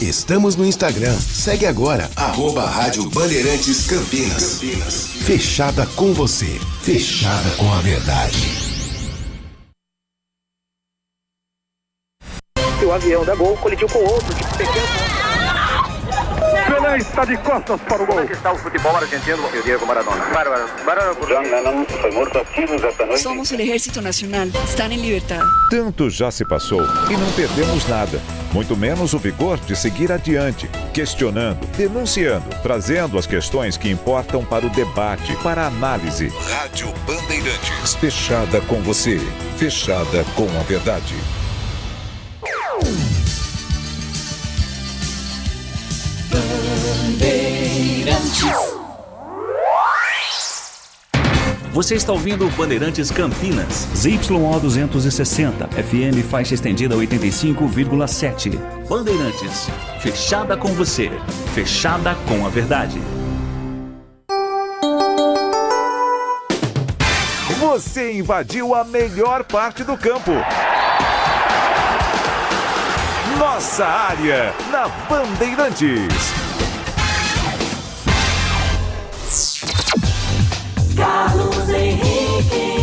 Estamos no Instagram. Segue agora, @Rádio Bandeirantes Campinas. Fechada com você. Fechada com a verdade. O avião da Gol colidiu com outro de pequeno. Pelé está de costas para o gol. Como está o futebol argentino e Diego Maradona? Bárbaro. John Lennon foi morto a tiros esta noite. Somos o Ejército Nacional. Estão em liberdade. Tanto já se passou e não perdemos nada. Muito menos o vigor de seguir adiante, questionando, denunciando, trazendo as questões que importam para o debate, para a análise. Rádio Bandeirantes. Fechada com você. Fechada com a verdade. Você está ouvindo Bandeirantes Campinas, ZYO 260, FM faixa estendida 85,7. Bandeirantes, fechada com você, fechada com a verdade. Você invadiu a melhor parte do campo. Nossa área, na Bandeirantes. Carlos Henrique.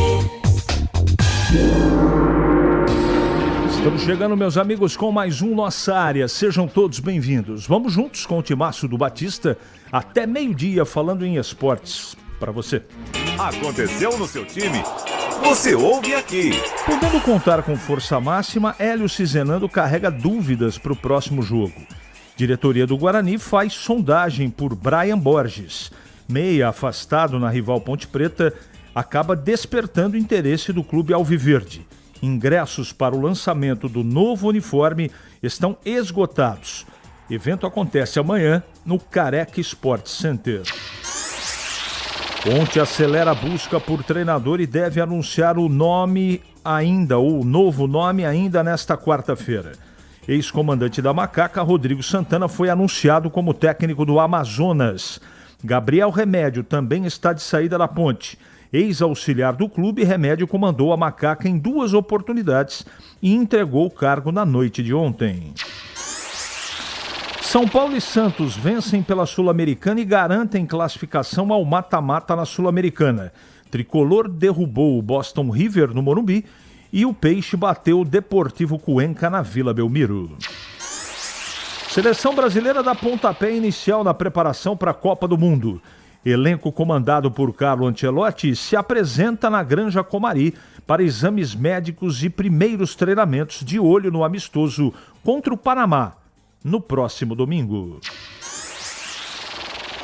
Estamos chegando, meus amigos, com mais um Nossa Área. Sejam todos bem-vindos. Vamos juntos com o Timaço do Batista até meio-dia falando em esportes. Para você. Aconteceu no seu time? Você ouve aqui. Podendo contar com força máxima, Hélio Cizenando carrega dúvidas para o próximo jogo. Diretoria do Guarani faz sondagem por Brian Borges. Meia afastado na rival Ponte Preta, acaba despertando interesse do clube alviverde. Ingressos para o lançamento do novo uniforme estão esgotados. Evento acontece amanhã no Careca Sports Center. Ponte acelera a busca por treinador e deve anunciar o novo nome ainda nesta quarta-feira. Ex-comandante da Macaca, Rodrigo Santana, foi anunciado como técnico do Amazonas. Gabriel Remédio também está de saída da Ponte. Ex-auxiliar do clube, Remédio comandou a Macaca em 2 oportunidades e entregou o cargo na noite de ontem. São Paulo e Santos vencem pela Sul-Americana e garantem classificação ao mata-mata na Sul-Americana. Tricolor derrubou o Boston River no Morumbi e o Peixe bateu o Deportivo Cuenca na Vila Belmiro. Seleção brasileira dá pontapé inicial na preparação para a Copa do Mundo. Elenco comandado por Carlo Ancelotti se apresenta na Granja Comari para exames médicos e primeiros treinamentos de olho no amistoso contra o Panamá, no próximo domingo.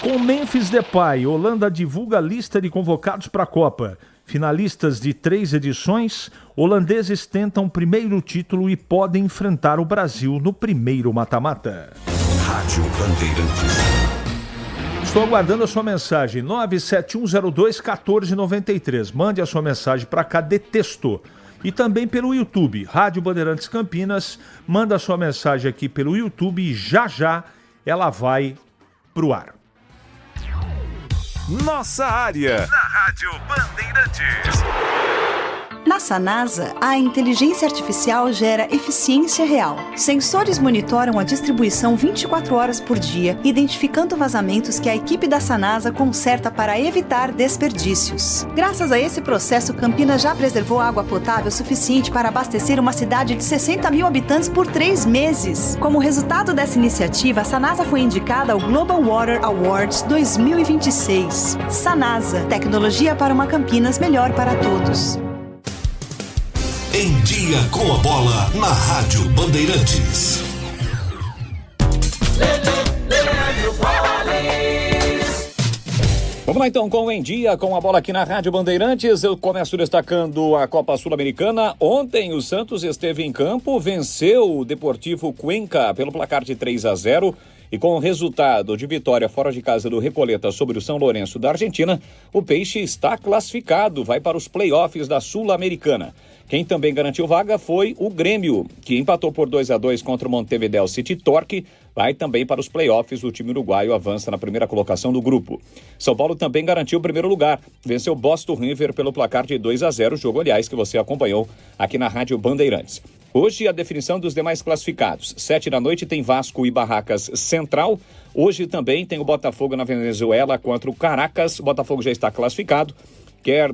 Com Memphis Depay, Holanda divulga a lista de convocados para a Copa. Finalistas de 3 edições, holandeses tentam o primeiro título e podem enfrentar o Brasil no primeiro mata-mata. Rádio Bandeirantes. Estou aguardando a sua mensagem, 97102-1493. Mande a sua mensagem para cá de texto. E também pelo YouTube, Rádio Bandeirantes Campinas. Manda a sua mensagem aqui pelo YouTube e já ela vai pro ar. Nossa área, na Rádio Bandeirantes. Na Sanasa, a inteligência artificial gera eficiência real. Sensores monitoram a distribuição 24 horas por dia, identificando vazamentos que a equipe da Sanasa conserta para evitar desperdícios. Graças a esse processo, Campinas já preservou água potável suficiente para abastecer uma cidade de 60 mil habitantes por 3 meses. Como resultado dessa iniciativa, a Sanasa foi indicada ao Global Water Awards 2026. Sanasa, tecnologia para uma Campinas melhor para todos. Em Dia com a Bola, na Rádio Bandeirantes. Vamos lá então com o Em Dia com a Bola aqui na Rádio Bandeirantes. Eu começo destacando a Copa Sul-Americana. Ontem o Santos esteve em campo, venceu o Deportivo Cuenca pelo placar de 3-0. E com o resultado de vitória fora de casa do Recoleta sobre o São Lourenço da Argentina, o Peixe está classificado, vai para os playoffs da Sul-Americana. Quem também garantiu vaga foi o Grêmio, que empatou por 2-2 contra o Montevideo City Torque. Vai também para os playoffs, o time uruguaio avança na primeira colocação do grupo. São Paulo também garantiu o primeiro lugar, venceu Boston River pelo placar de 2-0, jogo, aliás, que você acompanhou aqui na Rádio Bandeirantes. Hoje a definição dos demais classificados. 7 da noite tem Vasco e Barracas Central. Hoje também tem o Botafogo na Venezuela contra o Caracas. O Botafogo já está classificado. Quer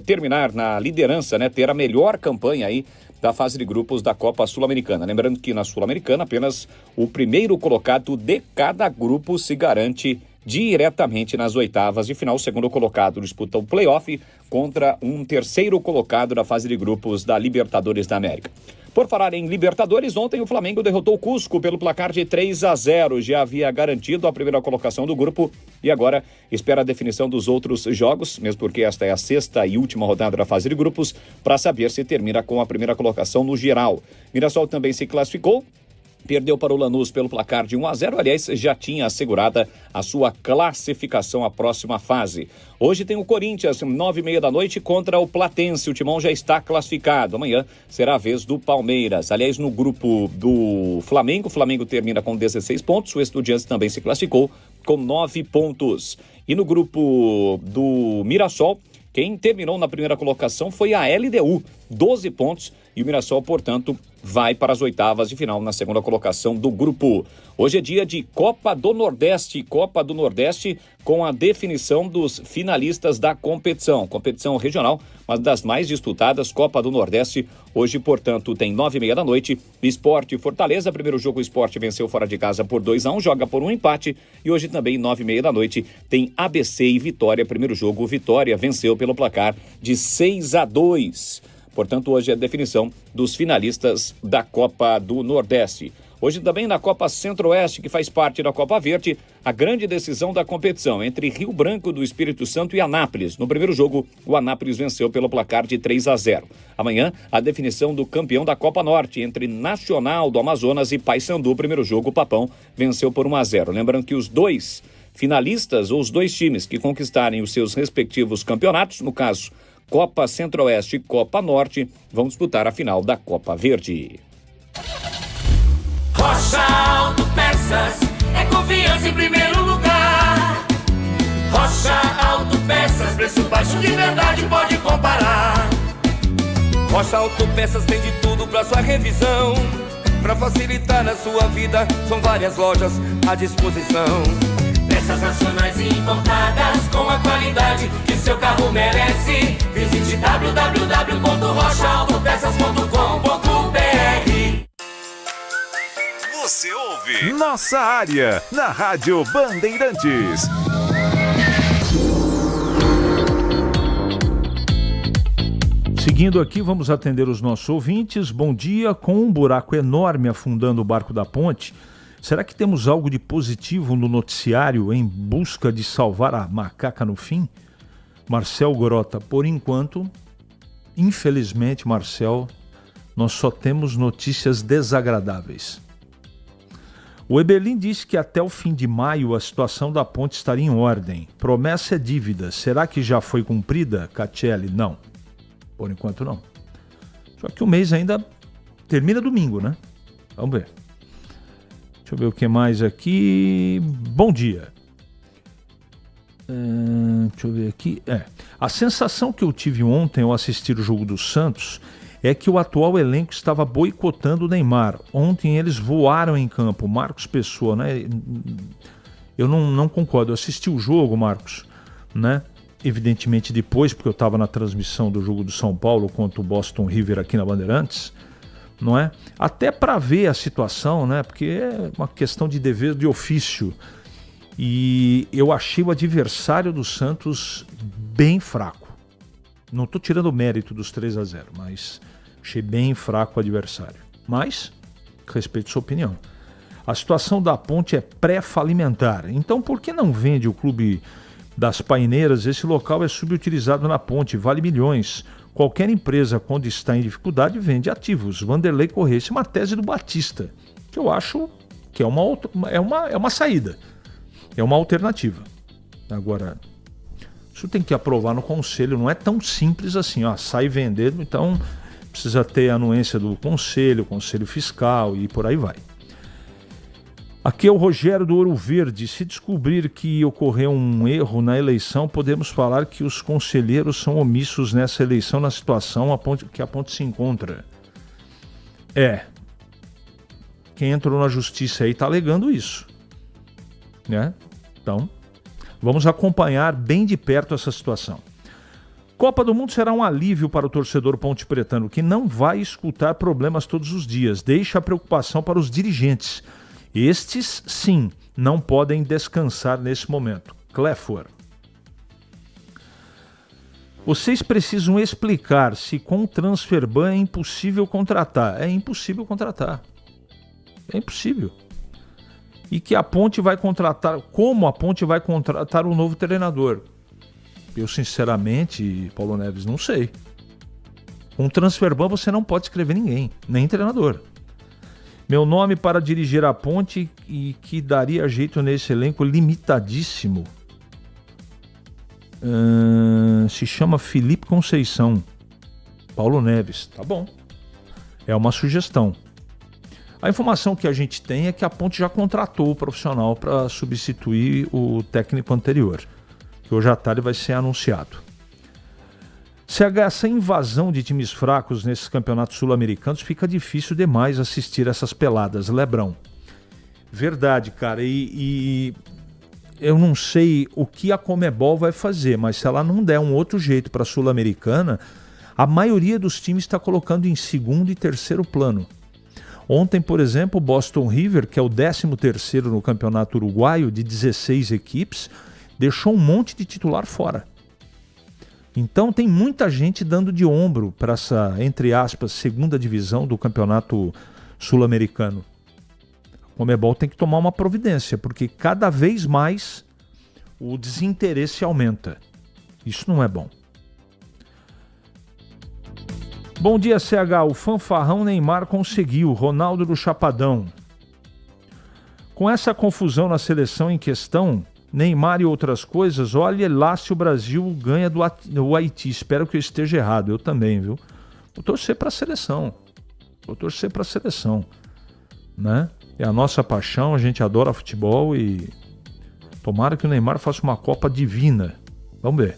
terminar na liderança, né? Ter a melhor campanha aí da fase de grupos da Copa Sul-Americana. Lembrando que na Sul-Americana apenas o primeiro colocado de cada grupo se garante diretamente nas oitavas de final. O segundo colocado disputa o playoff contra um terceiro colocado da fase de grupos da Libertadores da América. Por falar em Libertadores, ontem o Flamengo derrotou o Cusco pelo placar de 3-0. Já havia garantido a primeira colocação do grupo e agora espera a definição dos outros jogos, mesmo porque esta é a sexta e última rodada da fase de grupos, para saber se termina com a primeira colocação no geral. Mirassol também se classificou. Perdeu para o Lanús pelo placar de 1-0, aliás, já tinha assegurada a sua classificação à próxima fase. Hoje tem o Corinthians, 9h30 da noite, contra o Platense. O Timão já está classificado. Amanhã será a vez do Palmeiras. Aliás, no grupo do Flamengo, o Flamengo termina com 16 pontos. O Estudiantes também se classificou com 9 pontos. E no grupo do Mirassol, quem terminou na primeira colocação foi a LDU, 12 pontos. E o Mirassol, portanto, vai para as oitavas de final na segunda colocação do grupo. Hoje é dia de Copa do Nordeste com a definição dos finalistas da competição. Competição regional, mas das mais disputadas, Copa do Nordeste. Hoje, portanto, tem 9h30 da noite, Sport e Fortaleza. Primeiro jogo, o Sport venceu fora de casa por 2-1, joga por um empate. E hoje também, 9h30 da noite, tem ABC e Vitória. Primeiro jogo, Vitória venceu pelo placar de 6-2. Portanto, hoje é a definição dos finalistas da Copa do Nordeste. Hoje também na Copa Centro-Oeste, que faz parte da Copa Verde, a grande decisão da competição entre Rio Branco do Espírito Santo e Anápolis. No primeiro jogo, o Anápolis venceu pelo placar de 3-0. Amanhã, a definição do campeão da Copa Norte entre Nacional do Amazonas e Paysandu. Primeiro jogo, o Papão venceu por 1-0. Lembrando que os dois finalistas, ou os dois times que conquistarem os seus respectivos campeonatos, no caso, Copa Centro-Oeste e Copa Norte, vão disputar a final da Copa Verde. Rocha Autopeças é confiança em primeiro lugar. Rocha Autopeças, preço baixo de verdade, pode comparar. Rocha Autopeças tem de tudo pra sua revisão. Pra facilitar na sua vida, são várias lojas à disposição. Peças nacionais e importadas com a qualidade que seu carro merece. Visite www.rochaautopeças.com.br. Você ouve Nossa Área na Rádio Bandeirantes. Seguindo aqui, vamos atender os nossos ouvintes. Bom dia. Com um buraco enorme afundando o barco da ponte, será que temos algo de positivo no noticiário em busca de salvar a macaca no fim? Marcel Grota, por enquanto, infelizmente, Marcel, nós só temos notícias desagradáveis. O Ebelin disse que até o fim de maio a situação da ponte estaria em ordem. Promessa é dívida. Será que já foi cumprida, Catiele? Não. Por enquanto não. Só que o mês ainda termina domingo, né? Vamos ver. Deixa eu ver o que mais aqui. Bom dia. Deixa eu ver aqui. A sensação que eu tive ontem ao assistir o jogo do Santos é que o atual elenco estava boicotando o Neymar. Ontem eles voaram em campo. Marcos Pessoa, né? Eu não concordo. Eu assisti o jogo, Marcos, né? Evidentemente depois, porque eu estava na transmissão do jogo do São Paulo contra o Boston River aqui na Bandeirantes, não é? Até para ver a situação, né? Porque é uma questão de dever de ofício. E eu achei o adversário do Santos bem fraco. Não estou tirando o mérito dos 3-0, mas achei bem fraco o adversário. Mas, respeito a sua opinião. A situação da ponte é pré-falimentar. Então, por que não vende o clube das Paineiras? Esse local é subutilizado na ponte, vale milhões. Qualquer empresa, quando está em dificuldade, vende ativos. Vanderlei Corrêa, isso é uma tese do Batista, que eu acho que é uma saída, é uma alternativa. Agora, Isso tem que aprovar no conselho, não é tão simples assim, sai vendendo, então precisa ter a anuência do conselho fiscal e por aí vai. Aqui é o Rogério do Ouro Verde. Se descobrir que ocorreu um erro na eleição, podemos falar que os conselheiros são omissos nessa eleição, na situação que a ponte se encontra. Quem entrou na justiça aí está alegando isso, né? Então, vamos acompanhar bem de perto essa situação. Copa do Mundo será um alívio para o torcedor pontepretano, que não vai escutar problemas todos os dias. Deixa a preocupação para os dirigentes. Estes, sim, não podem descansar nesse momento. Cléfor. Vocês precisam explicar se com o Transferban é impossível contratar. É impossível contratar. É impossível. E que a Ponte vai contratar, como a Ponte vai contratar um novo treinador? Eu, sinceramente, Paulo Neves, não sei. Com o Transferban você não pode escrever ninguém, nem treinador. Meu nome para dirigir a Ponte e que daria jeito nesse elenco limitadíssimo. Se chama Felipe Conceição. Paulo Neves, tá bom. É uma sugestão. A informação que a gente tem é que a Ponte já contratou o profissional para substituir o técnico anterior, que hoje à tarde vai ser anunciado. CH, essa invasão de times fracos nesses campeonatos sul-americanos fica difícil demais assistir essas peladas, Lebrão. Verdade, cara, e eu não sei o que a Conmebol vai fazer, mas se ela não der um outro jeito para a Sul-Americana, a maioria dos times está colocando em segundo e terceiro plano. Ontem, por exemplo, o Boston River, que é o 13º no campeonato uruguaio, de 16 equipes, deixou um monte de titular fora. Então tem muita gente dando de ombro para essa, entre aspas, segunda divisão do campeonato sul-americano. O Conmebol tem que tomar uma providência, porque cada vez mais o desinteresse aumenta. Isso não é bom. Bom dia, CH. O fanfarrão Neymar conseguiu. Ronaldo do Chapadão. Com essa confusão na seleção em questão, Neymar e outras coisas, olha lá se o Brasil ganha do Haiti. Espero que eu esteja errado. Eu também, viu? Vou torcer para a seleção. Né? É a nossa paixão, a gente adora futebol e tomara que o Neymar faça uma Copa divina. Vamos ver.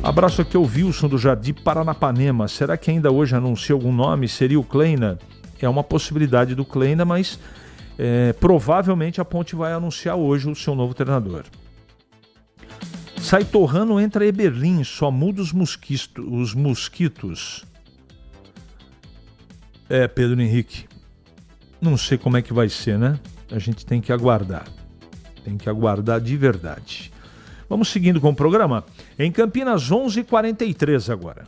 Abraço aqui ao Wilson do Jardim Paranapanema. Será que ainda hoje anuncia algum nome? Seria o Kleina? É uma possibilidade do Kleina, mas provavelmente a Ponte vai anunciar hoje o seu novo treinador. Sai Torrano, entra Eberlin, só muda os mosquitos. Pedro Henrique, não sei como é que vai ser, né? A gente tem que aguardar. Tem que aguardar de verdade. Vamos seguindo com o programa. Em Campinas, 11h43 agora.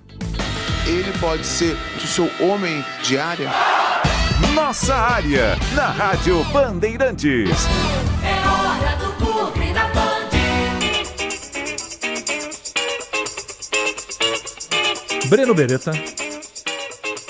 Ele pode ser o seu homem de área? Nossa área, na Rádio Bandeirantes. É hora do Bugre da Band. Breno Beretta.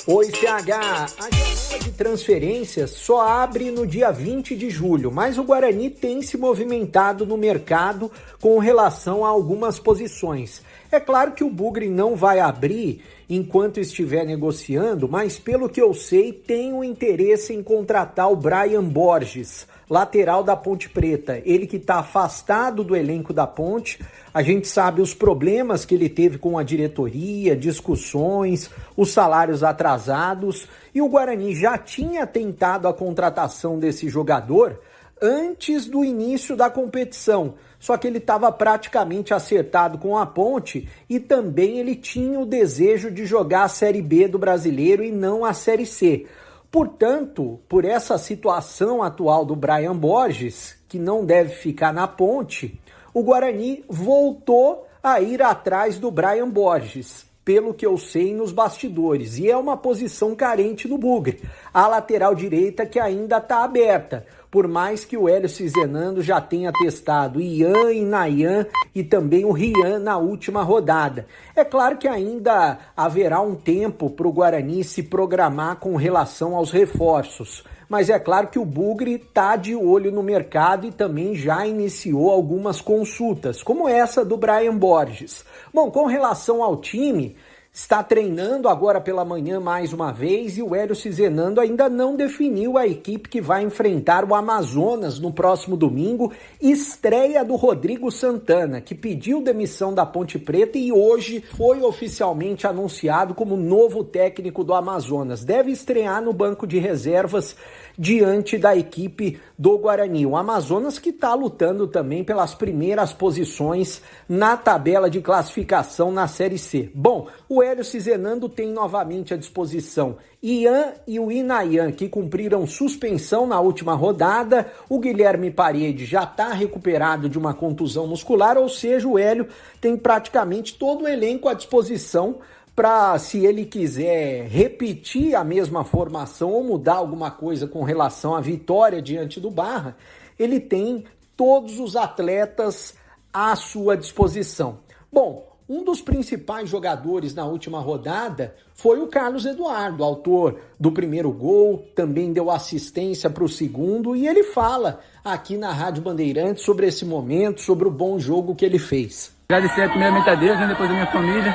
Oi, CH. A janela de transferências só abre no dia 20 de julho, mas o Guarani tem se movimentado no mercado com relação a algumas posições. É claro que o Bugre não vai abrir enquanto estiver negociando, mas pelo que eu sei, tem o interesse em contratar o Brian Borges, lateral da Ponte Preta. Ele que está afastado do elenco da Ponte. A gente sabe os problemas que ele teve com a diretoria, discussões, os salários atrasados, e o Guarani já tinha tentado a contratação desse jogador antes do início da competição, só que ele estava praticamente acertado com a Ponte e também ele tinha o desejo de jogar a Série B do Brasileiro e não a Série C. Portanto, por essa situação atual do Brian Borges, que não deve ficar na Ponte, o Guarani voltou a ir atrás do Brian Borges, pelo que eu sei nos bastidores, e é uma posição carente no Bugre, a lateral direita que ainda está aberta, por mais que o Hélio Cizenando já tenha testado Ian e Nayan e também o Rian na última rodada. É claro que ainda haverá um tempo para o Guarani se programar com relação aos reforços, mas é claro que o Bugre está de olho no mercado e também já iniciou algumas consultas, como essa do Brian Borges. Bom, com relação ao time, está treinando agora pela manhã mais uma vez e o Hélio Cizenando ainda não definiu a equipe que vai enfrentar o Amazonas no próximo domingo, estreia do Rodrigo Santana, que pediu demissão da Ponte Preta e hoje foi oficialmente anunciado como novo técnico do Amazonas. Deve estrear no banco de reservas diante da equipe do Guarani. O Amazonas que está lutando também pelas primeiras posições na tabela de classificação na Série C. Bom, o Hélio Cizenando tem novamente à disposição Ian e o Inayan, que cumpriram suspensão na última rodada. O Guilherme Parede já está recuperado de uma contusão muscular, ou seja, o Hélio tem praticamente todo o elenco à disposição para, se ele quiser repetir a mesma formação ou mudar alguma coisa com relação à vitória diante do Barra, ele tem todos os atletas à sua disposição. Bom, um dos principais jogadores na última rodada foi o Carlos Eduardo, autor do primeiro gol, também deu assistência para o segundo, e ele fala aqui na Rádio Bandeirantes sobre esse momento, sobre o bom jogo que ele fez. Agradecer primeiramente a Deus, depois a minha família.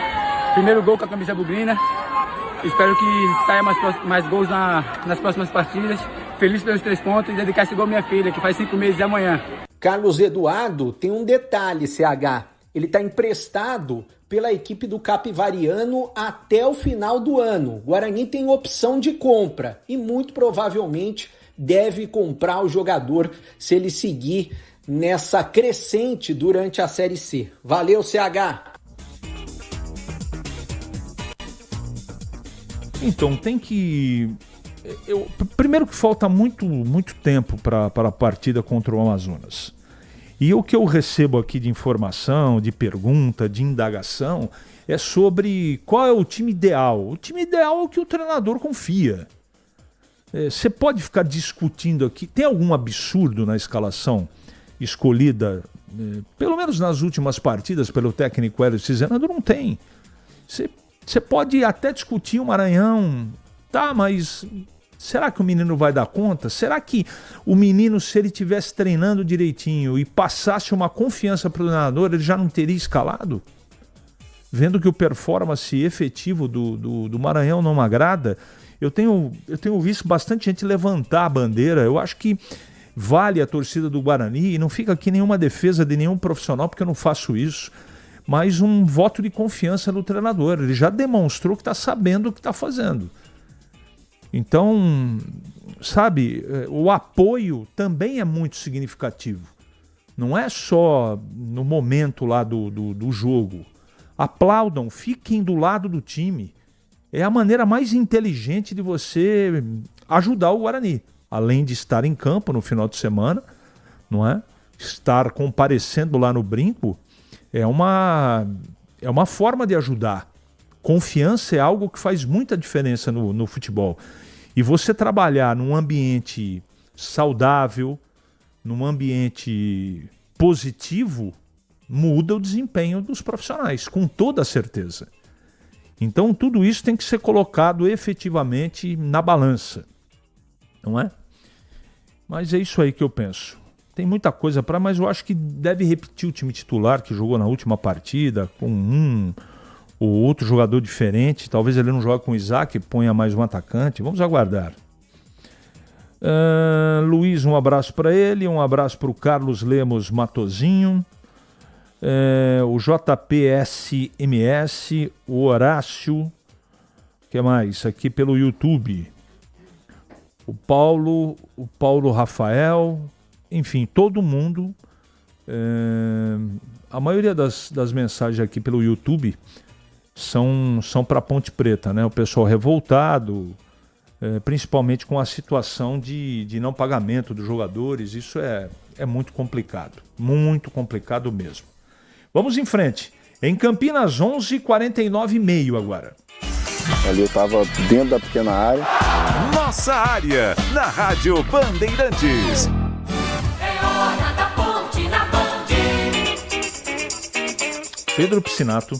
Primeiro gol com a camisa bugrina. Espero que saia mais gols nas próximas partidas. Feliz pelos 3 pontos e dedicar esse gol à minha filha, que faz 5 meses de amanhã. Carlos Eduardo tem um detalhe, CH. Ele está emprestado pela equipe do Capivariano até o final do ano. O Guarani tem opção de compra e muito provavelmente deve comprar o jogador se ele seguir nessa crescente durante a Série C. Valeu, CH! Então, tem que... Primeiro que falta muito tempo para a partida contra o Amazonas. E o que eu recebo aqui de informação, de pergunta, de indagação, é sobre qual é o time ideal. O time ideal é o que o treinador confia. Você pode ficar discutindo aqui, tem algum absurdo na escalação escolhida, pelo menos nas últimas partidas, pelo técnico Hélio Cizenando? Não tem. Você pode até discutir o Maranhão, tá, mas será que o menino vai dar conta? Será que o menino, se ele estivesse treinando direitinho e passasse uma confiança para o treinador, ele já não teria escalado? Vendo que o performance efetivo do Maranhão não agrada, eu tenho visto bastante gente levantar a bandeira. Eu acho que vale a torcida do Guarani, e não fica aqui nenhuma defesa de nenhum profissional, porque eu não faço isso, mas um voto de confiança no treinador. Ele já demonstrou que está sabendo o que está fazendo. Então, sabe, o apoio também é muito significativo. Não é só no momento lá do jogo. Aplaudam, fiquem do lado do time. É a maneira mais inteligente de você ajudar o Guarani. Além de estar em campo no final de semana, não é? Estar comparecendo lá no Brinco é uma forma de ajudar. Confiança é algo que faz muita diferença no futebol. E você trabalhar num ambiente saudável, num ambiente positivo, muda o desempenho dos profissionais, com toda certeza. Então tudo isso tem que ser colocado efetivamente na balança, não é? Mas é isso aí que eu penso. Tem muita coisa mas eu acho que deve repetir o time titular que jogou na última partida, com um ou outro jogador diferente. Talvez ele não jogue com o Isaac, ponha mais um atacante. Vamos aguardar. Luiz, um abraço para ele, um abraço para o Carlos Lemos Matozinho, o JPSMS, o Horácio, o que mais? Aqui pelo YouTube. O Paulo Rafael, enfim, todo mundo. A maioria das mensagens aqui pelo YouTube são para Ponte Preta, né? O pessoal revoltado, principalmente com a situação de não pagamento dos jogadores. Isso é muito complicado mesmo. Vamos em frente. Em Campinas, 11h49h30 agora. Ali eu estava dentro da pequena área. Nossa área, na Rádio Bandeirantes. Hora da Ponte na Band. Pedro Piscinato.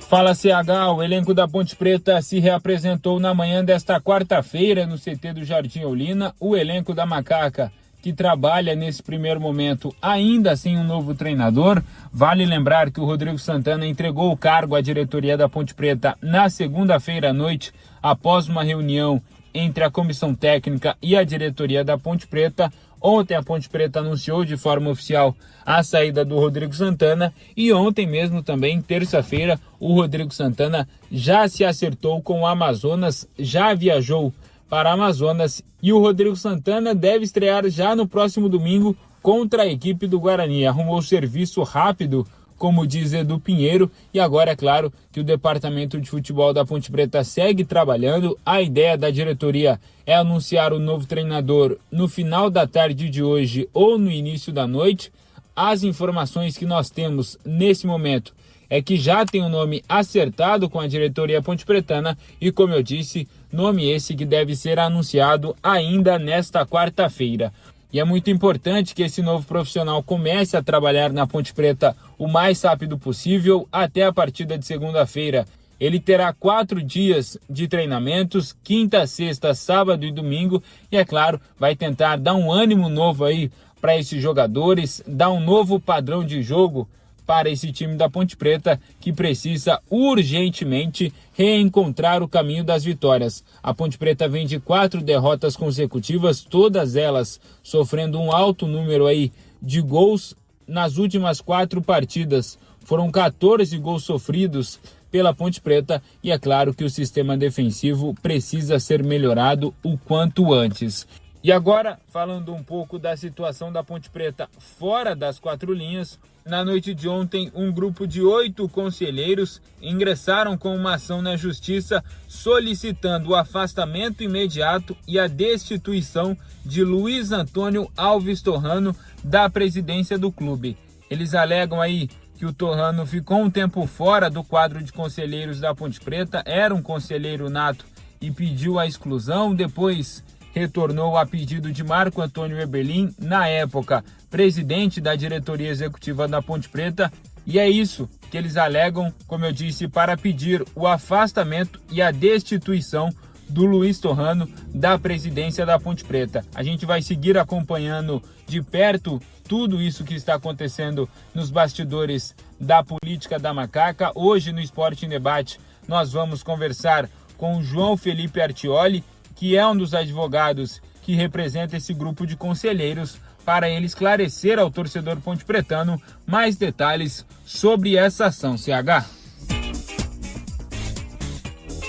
Fala, CH, o elenco da Ponte Preta se reapresentou na manhã desta quarta-feira no CT do Jardim Oulina. O elenco da Macaca, que trabalha nesse primeiro momento ainda sem um novo treinador. Vale lembrar que o Rodrigo Santana entregou o cargo à diretoria da Ponte Preta na segunda-feira à noite, após uma reunião entre a comissão técnica e a diretoria da Ponte Preta. Ontem a Ponte Preta anunciou de forma oficial a saída do Rodrigo Santana e ontem mesmo também, terça-feira, o Rodrigo Santana já se acertou com o Amazonas, já viajou para Amazonas e o Rodrigo Santana deve estrear já no próximo domingo contra a equipe do Guarani. Arrumou serviço rápido, como diz Edu Pinheiro, e agora é claro que o departamento de futebol da Ponte Preta segue trabalhando. A ideia da diretoria é anunciar o novo treinador no final da tarde de hoje ou no início da noite. As informações que nós temos nesse momento é que já tem um nome acertado com a diretoria pontepretana e, como eu disse, nome esse que deve ser anunciado ainda nesta quarta-feira. E é muito importante que esse novo profissional comece a trabalhar na Ponte Preta o mais rápido possível, até a partida de segunda-feira. Ele terá 4 dias de treinamentos, quinta, sexta, sábado e domingo, e é claro, vai tentar dar um ânimo novo aí para esses jogadores, dar um novo padrão de jogo para esse time da Ponte Preta, que precisa urgentemente reencontrar o caminho das vitórias. A Ponte Preta vem de 4 derrotas consecutivas, todas elas sofrendo um alto número aí de gols. Nas últimas 4 partidas foram 14 gols sofridos pela Ponte Preta e é claro que o sistema defensivo precisa ser melhorado o quanto antes. E agora, falando um pouco da situação da Ponte Preta fora das 4 linhas, na noite de ontem, um grupo de 8 conselheiros ingressaram com uma ação na Justiça solicitando o afastamento imediato e a destituição de Luiz Antônio Alves Torrano da presidência do clube. Eles alegam aí que o Torrano ficou um tempo fora do quadro de conselheiros da Ponte Preta, era um conselheiro nato e pediu a exclusão, depois retornou a pedido de Marco Antônio Eberlin, na época presidente da diretoria executiva da Ponte Preta, e é isso que eles alegam, como eu disse, para pedir o afastamento e a destituição do Luiz Torrano da presidência da Ponte Preta. A gente vai seguir acompanhando de perto tudo isso que está acontecendo nos bastidores da política da Macaca. Hoje no Esporte em Debate nós vamos conversar com o João Felipe Artioli, que é um dos advogados que representa esse grupo de conselheiros, para ele esclarecer ao torcedor pontepretano mais detalhes sobre essa ação. CH.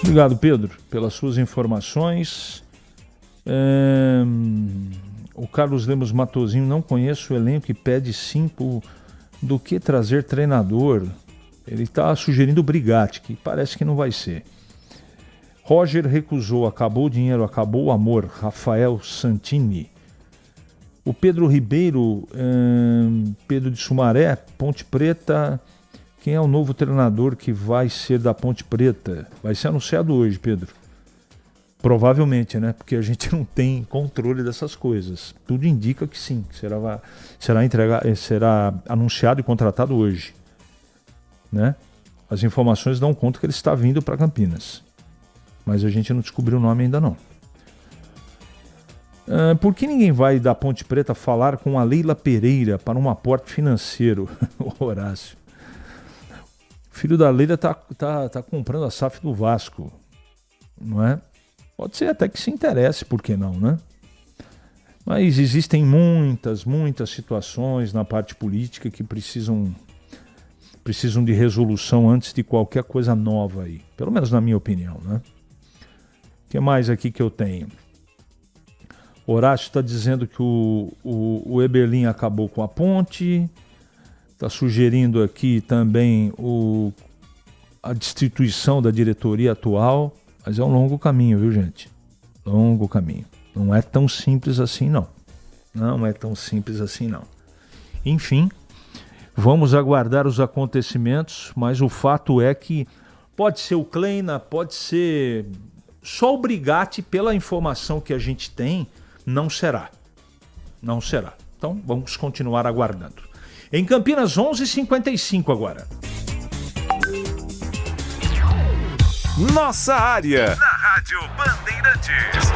Obrigado, Pedro, pelas suas informações. O Carlos Lemos Matozinho, não conheço o elenco e pede 5 do que trazer treinador. Ele está sugerindo o Brigatti, que parece que não vai ser. Roger recusou, acabou o dinheiro, acabou o amor. Rafael Santini. O Pedro Ribeiro, Pedro de Sumaré, Ponte Preta. Quem é o novo treinador que vai ser da Ponte Preta? Vai ser anunciado hoje, Pedro. Provavelmente, né? Porque a gente não tem controle dessas coisas. Tudo indica que sim, que será anunciado e contratado hoje, né? As informações dão conta que ele está vindo para Campinas. Mas a gente não descobriu o nome ainda não. Por que ninguém vai da Ponte Preta falar com a Leila Pereira para um aporte financeiro? Horácio. O filho da Leila tá comprando a SAF do Vasco, não é? Pode ser até que se interesse, por que não, né? Mas existem muitas situações na parte política que precisam de resolução antes de qualquer coisa nova aí. Pelo menos na minha opinião, né? O que mais aqui que eu tenho? Horácio está dizendo que o Eberlin acabou com a ponte. Está sugerindo aqui também a destituição da diretoria atual. Mas é um longo caminho, viu, gente? Longo caminho. Não é tão simples assim, não. Não é tão simples assim, não. Enfim, vamos aguardar os acontecimentos, mas o fato é que pode ser o Kleina, pode ser... Só o Brigatti, pela informação que a gente tem, não será. Não será. Então vamos continuar aguardando. Em Campinas, 11h55 agora. Nossa área, na Rádio Bandeirantes.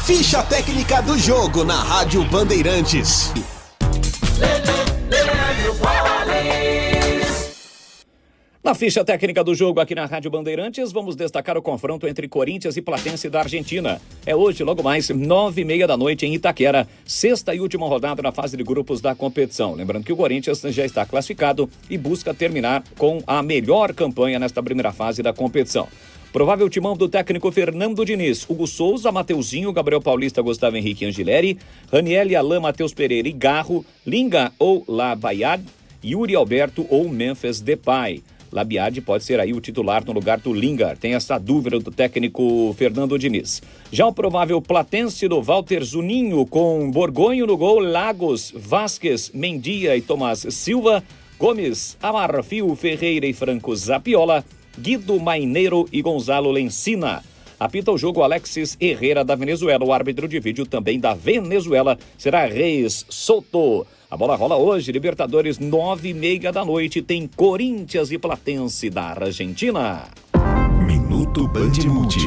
Ficha técnica do jogo na Rádio Bandeirantes. Na ficha técnica do jogo aqui na Rádio Bandeirantes, vamos destacar o confronto entre Corinthians e Platense da Argentina. É hoje, logo mais, 9h30 da noite em Itaquera, sexta e última rodada na fase de grupos da competição. Lembrando que o Corinthians já está classificado e busca terminar com a melhor campanha nesta primeira fase da competição. Provável timão do técnico Fernando Diniz: Hugo Souza, Mateuzinho, Gabriel Paulista, Gustavo Henrique Angileri, Raniel, Alain, Matheus Pereira e Garro, Linga ou Labayad, Yuri Alberto ou Memphis Depay. Labiad pode ser aí o titular no lugar do Lingard. Tem essa dúvida do técnico Fernando Diniz. Já o provável Platense do Walter Zuninho, com Borgonho no gol, Lagos, Vasquez, Mendia e Tomás Silva, Gomes, Amarfio, Ferreira e Franco Zapiola, Guido Maineiro e Gonzalo Lencina. Apita o jogo Alexis Herrera da Venezuela. O árbitro de vídeo também da Venezuela será Reis Soto. A bola rola hoje, Libertadores, 9h30 da noite, tem Corinthians e Platense da Argentina. Minuto Band Multi.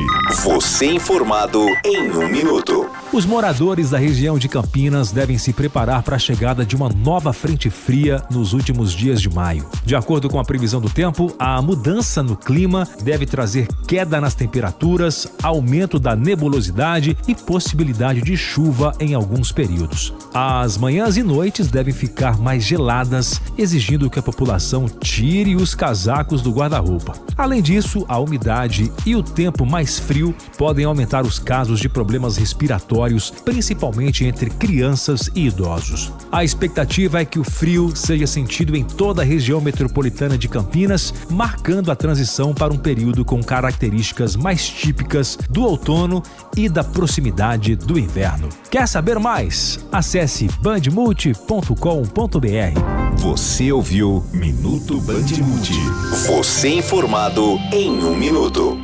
Você informado em 1 minuto. Os moradores da região de Campinas devem se preparar para a chegada de uma nova frente fria nos últimos dias de maio. De acordo com a previsão do tempo, a mudança no clima deve trazer queda nas temperaturas, aumento da nebulosidade e possibilidade de chuva em alguns períodos. As manhãs e noites devem ficar mais geladas, exigindo que a população tire os casacos do guarda-roupa. Além disso, a umidade e o tempo mais frio podem aumentar os casos de problemas respiratórios, principalmente entre crianças e idosos. A expectativa é que o frio seja sentido em toda a região metropolitana de Campinas, marcando a transição para um período com características mais típicas do outono e da proximidade do inverno. Quer saber mais? Acesse bandmulti.com.br. Você ouviu Minuto Band Multi. Você informado em 1 minuto.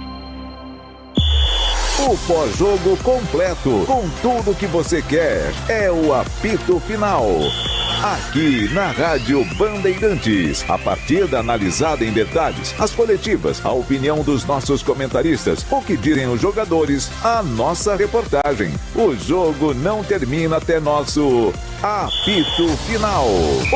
O pós-jogo completo, com tudo que você quer, é o apito final. Aqui na Rádio Bandeirantes, a partida analisada em detalhes, as coletivas, a opinião dos nossos comentaristas, o que dizem os jogadores, a nossa reportagem. O jogo não termina até nosso apito final.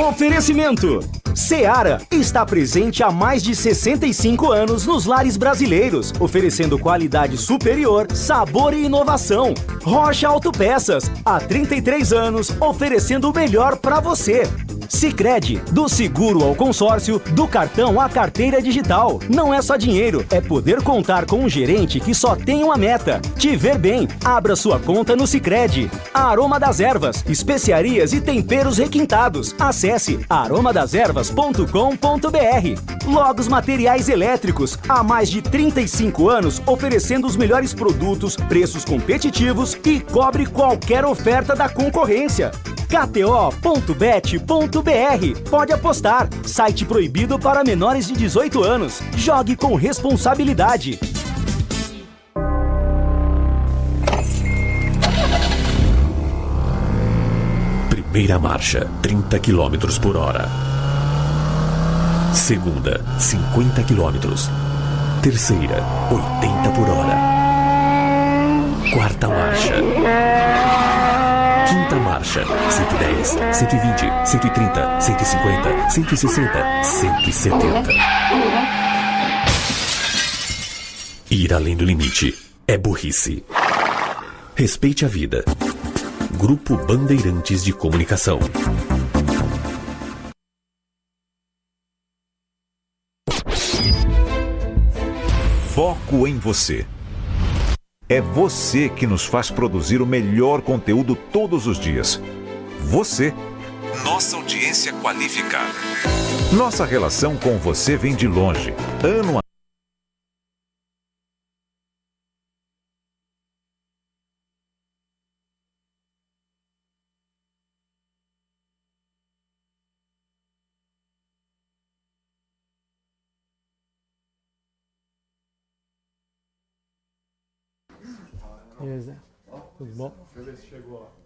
Oferecimento: Seara está presente há mais de 65 anos nos lares brasileiros, oferecendo qualidade superior, sabor e inovação. Rocha Autopeças, há 33 anos, oferecendo o melhor para você. Sicredi, do seguro ao consórcio, do cartão à carteira digital. Não é só dinheiro, é poder contar com um gerente que só tem uma meta: te ver bem. Abra sua conta no Sicredi. Aroma das Ervas, especiarias e temperos requintados. Acesse aromadeservas.com.br. Logos Materiais Elétricos, há mais de 35 anos, oferecendo os melhores produtos, preços competitivos e cobre qualquer oferta da concorrência. KTO.bet.br. Pode apostar. Site proibido para menores de 18 anos. Jogue com responsabilidade. Primeira marcha, 30 km por hora. Segunda, 50 km. Terceira, 80 por hora. Quarta marcha. Quinta marcha, 110, 120, 130, 150, 160, 170. Ir além do limite é burrice. Respeite a vida. Grupo Bandeirantes de Comunicação. Foco em você. É você que nos faz produzir o melhor conteúdo todos os dias. Você, nossa audiência qualificada. Nossa relação com você vem de longe, ano a Beleza. Tudo bom? Beleza, chegou lá.